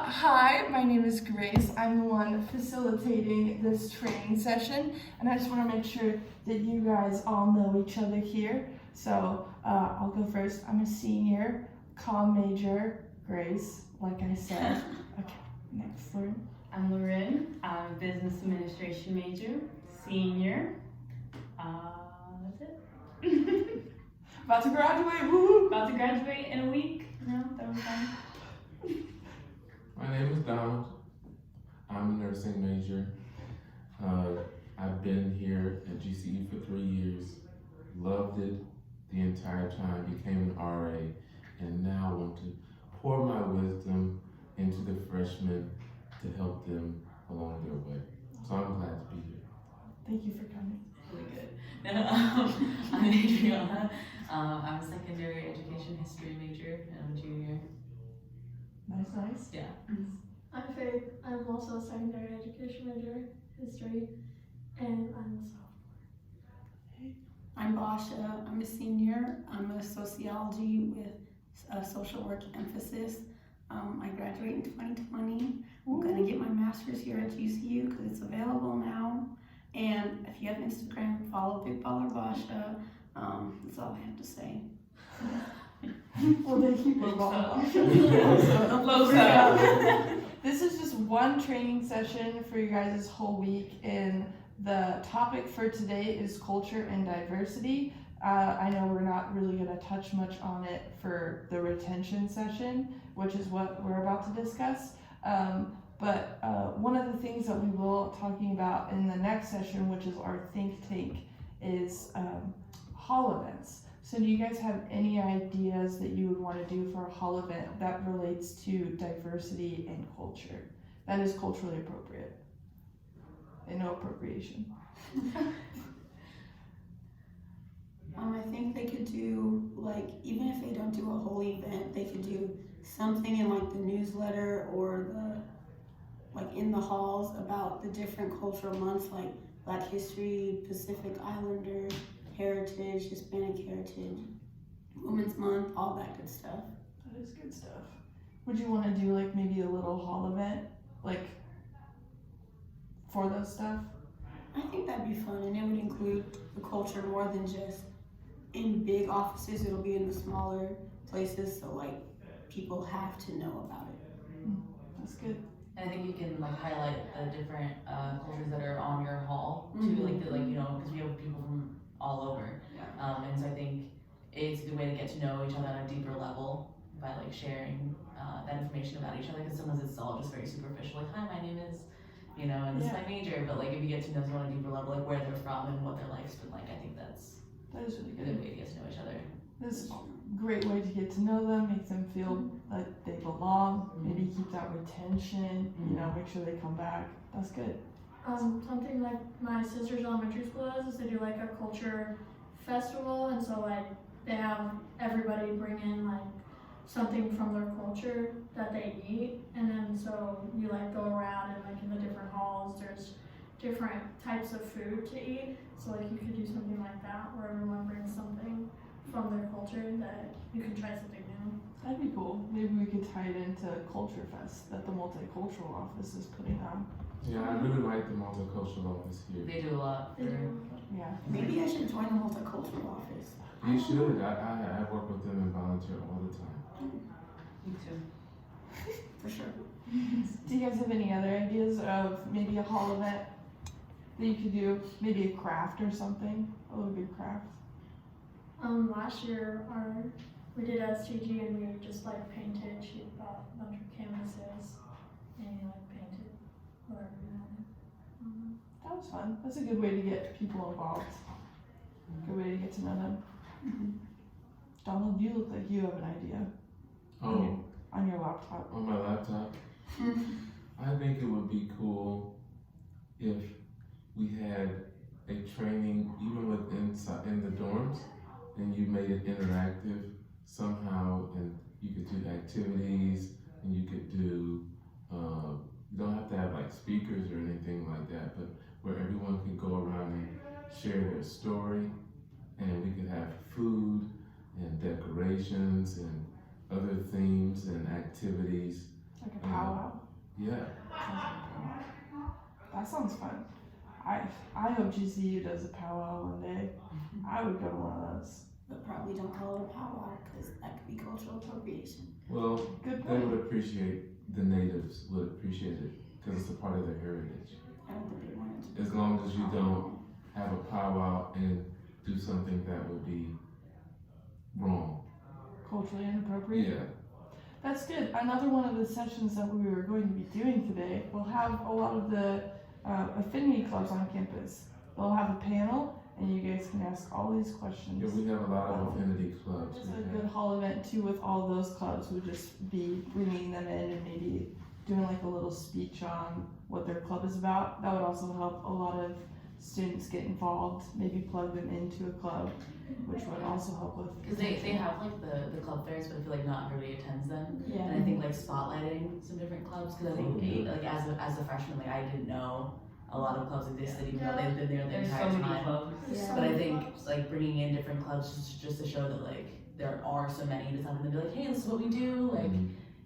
Hi, my name is Grace. I'm the one facilitating this training session, and I just want to make sure that you guys all know each other here. So I'll go first. I'm a senior, comm major, Grace, like I said. Okay, next, Lauren. I'm Lauren. I'm a business administration major, senior. That's it. About to graduate, woo! About to graduate in a week. No, that was fun. My name is Donald. I'm a nursing major. I've been here at GCE for 3 years. Loved it the entire time, became an RA, and now want to pour my wisdom into the freshmen to help them along their way. So I'm glad to be here. Thank you for coming. Really good. I'm Adriana. I'm a secondary education history major, and I'm a junior. Nice. Yeah. I'm Faith. I'm also a secondary education major, history, and I'm a sophomore. I'm Basha. I'm a senior. I'm a sociology with a social work emphasis. I graduate in 2020. I'm going to get my master's here at GCU because it's available now. And if you have Instagram, follow Big Baller Basha. That's all I have to say. Well, they keep it This is just one training session for you guys this whole week, and the topic for today is culture and diversity. I know we're not really going to touch much on it for the retention session, which is what we're about to discuss. But one of the things that we will talking about in the next session, which is our think tank, is hall events. So do you guys have any ideas that you would want to do for a hall event that relates to diversity and culture? That is culturally appropriate. And no appropriation. I think they could do, like, even if they don't do a whole event, they could do something in, like, the newsletter or in the halls about the different cultural months, like Black History, Pacific Islander, Heritage, Hispanic Heritage, Women's Month, all that good stuff. That is good stuff. Would you want to do, like, maybe a little hall event, like, for those stuff? I think that'd be fun, and it would include the culture more than just in big offices. It'll be in the smaller places, so like people have to know about it. That's good. And I think you can highlight the different cultures that are on your hall too, because we have people from all over. And so I think it's a good way to get to know each other on a deeper level by sharing that information about each other, because sometimes it's all just very superficial, like, hi, my name is, and this is my major, but if you get to know someone on a deeper level, where they're from and what their life's been like, I think that is really a good way to get to know each other. This is a great way to get to know them, make them feel like they belong, maybe keep that retention, make sure they come back. That's good. Something like my sister's elementary school does is they do a culture festival, and so they have everybody bring in something from their culture that they eat, and then so you go around and in the different halls there's different types of food to eat, so you could do something like that where everyone brings something from their culture that you can try something new. That'd be cool. Maybe we could tie it into Culture Fest that the Multicultural Office is putting on. Yeah, I really like the multicultural office here. They do a lot. Yeah. Maybe I should join the multicultural office. You should. I work with them and volunteer all the time. Me too. For sure. Do you guys have any other ideas of maybe a hall event that you could do? Maybe a craft or something? A little good craft. Last year we did STG and we just painted. She bought a bunch of canvases and painted whatever we wanted. That was fun. That's a good way to get people involved. Good way to get to know them. Donald, you look like you have an idea. Oh, On your laptop. on my laptop? I think it would be cool if we had a training even in the dorms, and you made it interactive somehow, and you could do activities, and you could do, you don't have to have speakers or anything like that, but where everyone can go around and share their story, and we could have food and decorations and other themes and activities. Like a powwow. Yeah. That sounds fun. I hope GCU does a powwow one day. I would go to one of those. But probably don't call it a powwow because that could be cultural appropriation. Well, Good they point. would appreciate, the natives would appreciate it because it's a part of their heritage. I don't think they wanted to. As long as you don't have a powwow and do something that would be wrong. Culturally inappropriate. Yeah. That's good. Another one of the sessions that we were going to be doing today, we'll have a lot of the affinity clubs on campus. They'll have a panel, and you guys can ask all these questions. Yeah, we have a lot of affinity clubs. It's a good hall event too with all those clubs. We'd just be bringing them in and maybe doing like a little speech on what their club is about. That would also help a lot of students get involved, maybe plug them into a club, which would also help with. Because they have like the club fairs, but I feel like not everybody attends them. Yeah. And I think like spotlighting some different clubs, because I think like as a freshman, like I didn't know a lot of clubs existed, even though they've been there the There's entire so many time. clubs. Yeah. But I think like bringing in different clubs just to show that like there are so many, just having them be like, hey, this is what we do, like,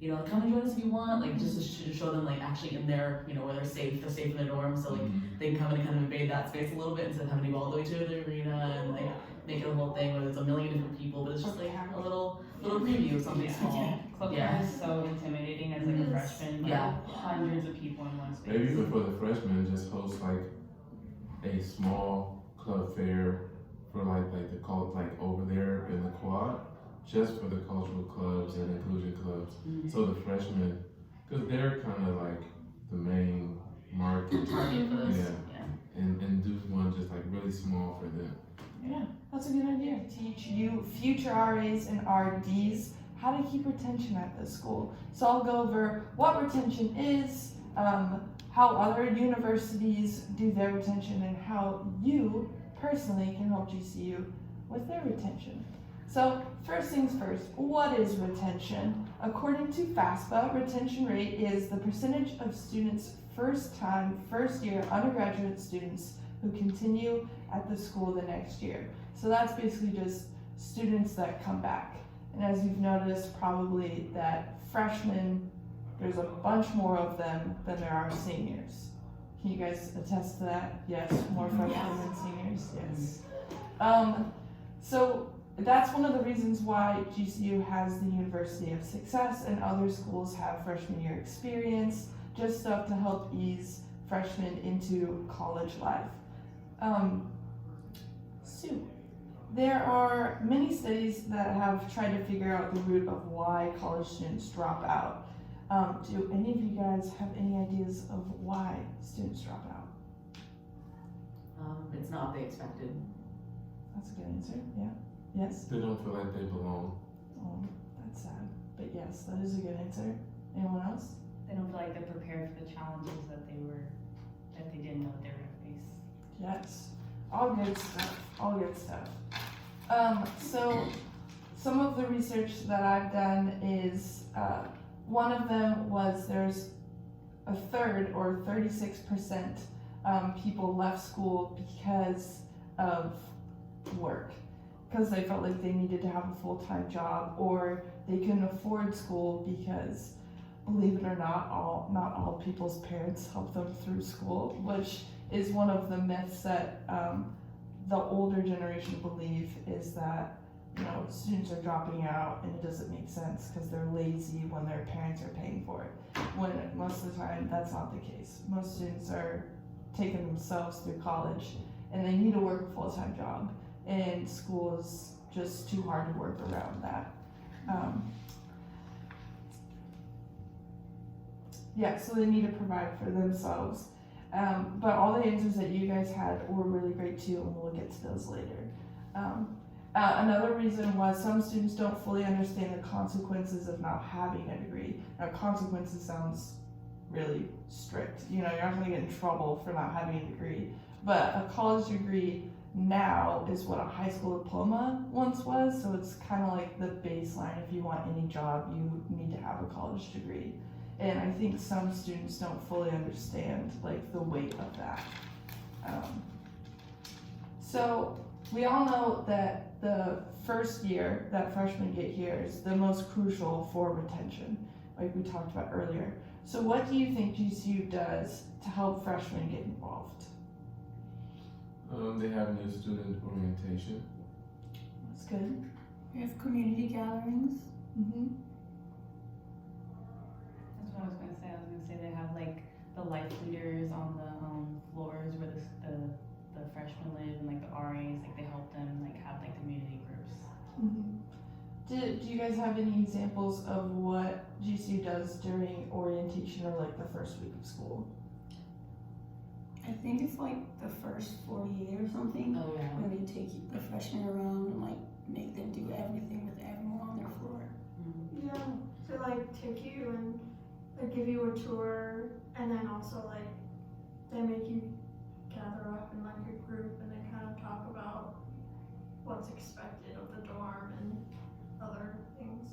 you know, come and join us if you want, like just to show them like actually in their, you know, where they're safe in their dorm, so like they can come in and kind of invade that space a little bit instead of having to go all the way to the arena and like make it a whole thing where there's a million different people, but it's just like a little preview of something small. Club Yeah. fair is so intimidating as like a freshman. Like, Yeah. Hundreds of people in one space. Maybe even for the freshmen, just host like a small club fair for like the cult, like over there in the quad, just for the cultural clubs and inclusion clubs. So the freshmen, because they're kind of like the main market. Target for this. Yeah. And do one just like really small for them. Yeah, that's a good idea. Teach you future RAs and RDs how to keep retention at this school. So I'll go over what retention is, how other universities do their retention, and how you personally can help GCU with their retention. So first things first, what is retention? According to FAFSA, retention rate is the percentage of students first year undergraduate students who continue at the school the next year. So that's basically just students that come back. And as you've noticed probably that freshmen, there's a bunch more of them than there are seniors. Can you guys attest to that? Yes, more freshmen than seniors, yes. So that's one of the reasons why GCU has the University of Success and other schools have freshman year experience, just stuff to help ease freshmen into college life. Sue, there are many studies that have tried to figure out the root of why college students drop out. Do any of you guys have any ideas of why students drop out? It's not what they expected. That's a good answer, yeah. Yes? They don't feel like they belong. Oh, that's sad. But yes, that is a good answer. Anyone else? They don't feel like they're prepared for the challenges that they didn't know they were gonna face. Yes. All good stuff. All good stuff. So some of the research that I've done is one of them was there's a third or 36% people left school because of work, because they felt like they needed to have a full-time job, or they couldn't afford school because, believe it or not all people's parents help them through school, which is one of the myths that the older generation believe, is that, you know, students are dropping out and it doesn't make sense because they're lazy when their parents are paying for it, when most of the time that's not the case. Most students are taking themselves through college and they need to work a full-time job, and school is just too hard to work around that. So they need to provide for themselves. But all the answers that you guys had were really great too, and we'll get to those later. Another reason was some students don't fully understand the consequences of not having a degree. Now, consequences sounds really strict. You know, you're not gonna get in trouble for not having a degree. But a college degree now is what a high school diploma once was, so it's kind of like the baseline. If you want any job, you need to have a college degree. And I think some students don't fully understand like the weight of that. So we all know that the first year that freshmen get here is the most crucial for retention, like we talked about earlier. So what do you think GCU does to help freshmen get involved? They have new student orientation. That's good. We have community gatherings. Mm-hmm. That's what I was gonna say. I was gonna say they have like the life leaders on the floors where the freshmen live, and like the RAs, like they help them like have like community groups. Mm-hmm. Do you guys have any examples of what GCU does during orientation or like the first week of school? I think it's like the first 48 or something. Oh yeah. When they take the freshmen around and like make them do everything with everyone on their floor. Yeah, so like take you and like give you a tour, and then also like they make you gather up in like a group and they kind of talk about what's expected of the dorm and other things.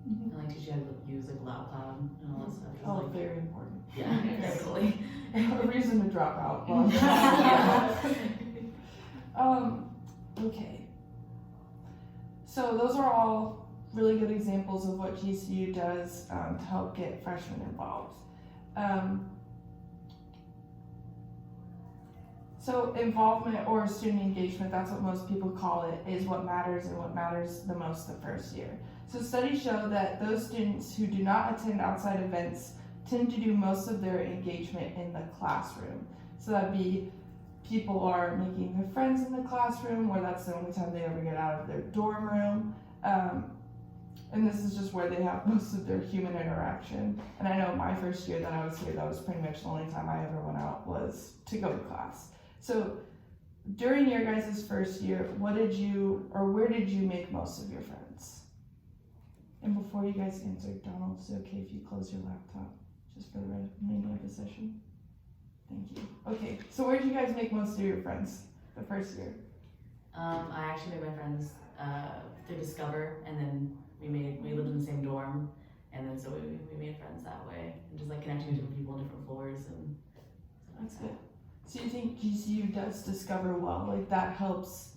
And like teach you how to use like loud and all that stuff. Just, Oh, like, very important. yeah, definitely. A reason to drop out. Okay. So those are all really good examples of what GCU does to help get freshmen involved. So involvement or student engagement, that's what most people call it, is what matters and what matters the most the first year. So studies show that those students who do not attend outside events tend to do most of their engagement in the classroom. So that'd be people are making their friends in the classroom, or that's the only time they ever get out of their dorm room. And this is just where they have most of their human interaction. And I know my first year that I was here, that was pretty much the only time I ever went out was to go to class. So during your guys' first year, where did you make most of your friends? And before you guys answer, Donald, is it okay if you close your laptop just for the remaining of the session? Thank you. Okay, so where did you guys make most of your friends the first year? I actually made my friends through Discover, and then we lived in the same dorm, and then so we made friends that way, and just like connecting with different people on different floors and stuff That's like good. So you think GCU does Discover well? Like that helps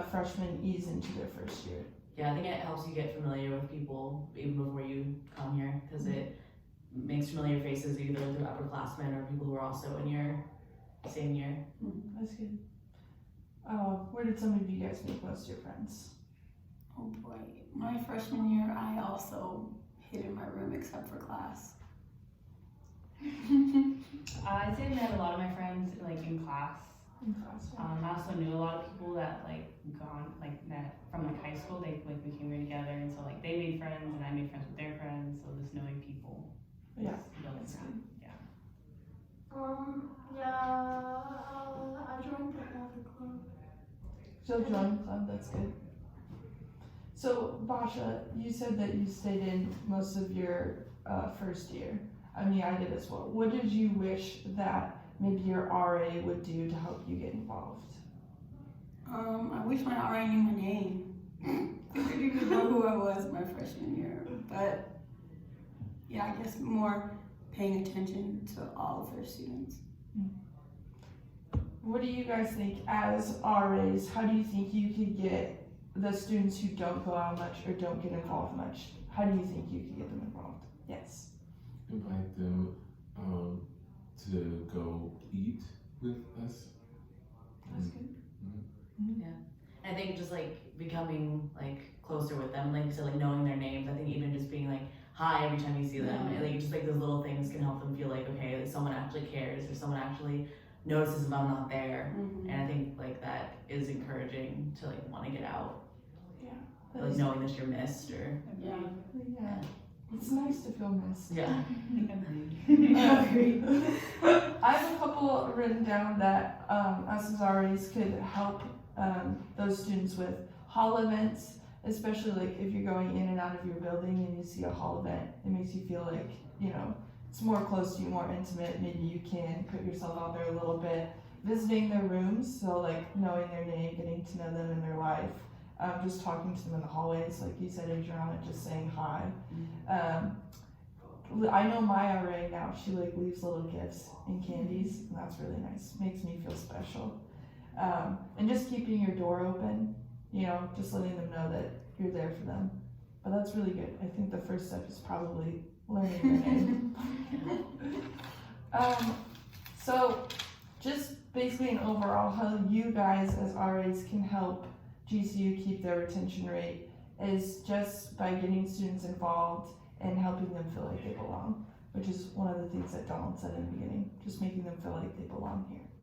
freshmen ease into their first year? Yeah, I think it helps you get familiar with people even before you come here, because it makes familiar faces either through upperclassmen or people who are also in your same year. That's good. Where did some of you guys make most of your friends? Oh boy, my freshman year I also hid in my room except for class. I'd say I met a lot of my friends like in class. In class, yeah. I also knew a lot of people that met from like high school. They like we came here together, and so like they made friends and I made friends with their friends. So just knowing people. Yeah, builds that's that. good. I joined the Catholic club. So join club, that's good. So Basha, you said that you stayed in most of your first year. I mean, I did as well. What did you wish that maybe your RA would do to help you get involved? I wish my RA knew my name. I didn't even know who I was my freshman year. But yeah, I guess more paying attention to all of their students. What do you guys think as RAs? How do you think you could get the students who don't go out much or don't get involved much? How do you think you could get them involved? Yes. Invite them to go eat with us. That's good. I think just like becoming like closer with them, like so like knowing their names. I think even just being like hi every time you see them, and like just like those little things can help them feel like okay, like someone actually cares or someone actually notices if I'm not there. And I think like that is encouraging to like want to get out, like knowing that you're missed or Yeah. Yeah. It's nice to feel missed. yeah. Agreed. I have a couple written down that us as RAs could help those students with hall events, especially like if you're going in and out of your building and you see a hall event, it makes you feel like, it's more close to you, more intimate. Maybe you can put yourself out there a little bit, visiting their rooms, so like knowing their name, getting to know them in their life, just talking to them in the hallways, like you said, Adriana, just saying hi. I know my RA now, she like leaves little gifts and candies, and that's really nice, makes me feel special. And just keeping your door open, just letting them know that you're there for them. But that's really good. I think the first step is probably learning so just basically an overall how you guys as RAs can help GCU keep their retention rate is just by getting students involved and helping them feel like they belong, which is one of the things that Donald said in the beginning, just making them feel like they belong here.